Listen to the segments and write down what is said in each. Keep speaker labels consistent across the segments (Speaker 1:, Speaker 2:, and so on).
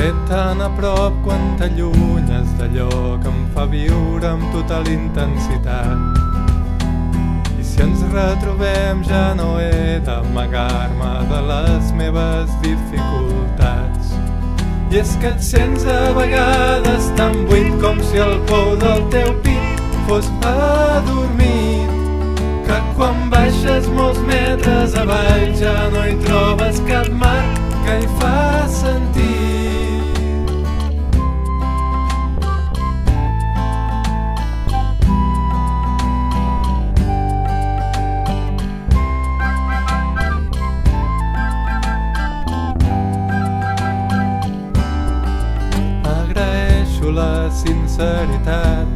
Speaker 1: Ser tan a prop quan t'allunyes d'allò que em fa viure amb total intensitat. I si ens retrobem ja no he d'amagar-me de les meves dificultats. I és que et sents a vegades tan buit com si el pou del teu pit fos adormit, que quan baixes molts metres avall ja no hi trobes cap mar que hi fa sentit. Agraeixo la sinceritat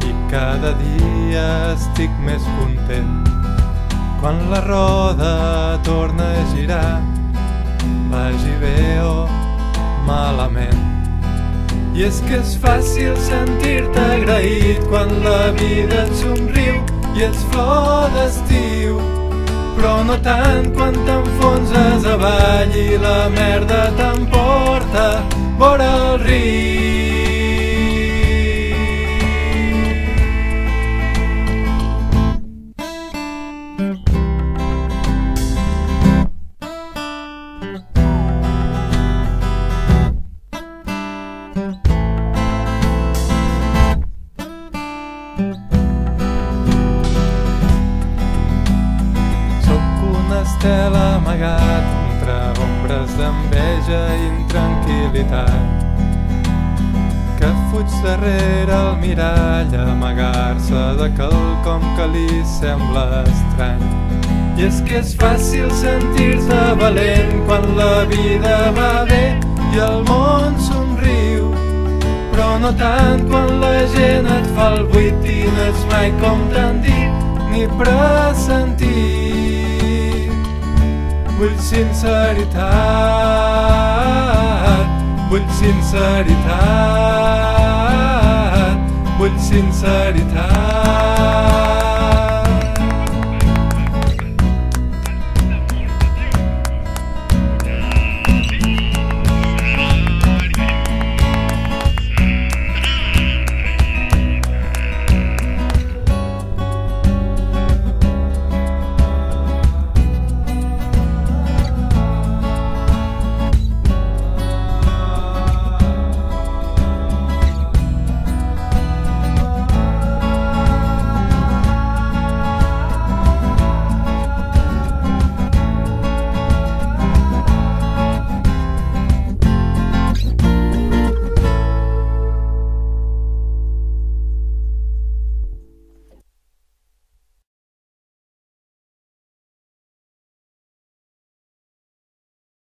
Speaker 1: i cada dia estic més content quan la roda torna a girar, vagi bé o malament. I és que és fàcil sentir-te agraït quan la vida et somriu i ets flor d'estiu, però no tant quan t'enfonses avall i la merda t'emporta vora el riu. Estel amagat entre ombres d'enveja i intranquil·litat, que fuig darrere el mirall a amagar-se de quelcom que li sembla estrany. I és que és fàcil sentir-se valent quan la vida va bé i el món somriu, però no tant quan la gent et fa el buit i no ets mai com t'han dit ni pressentit. Vull sinceritat, vull sinceritat, vull sinceritat.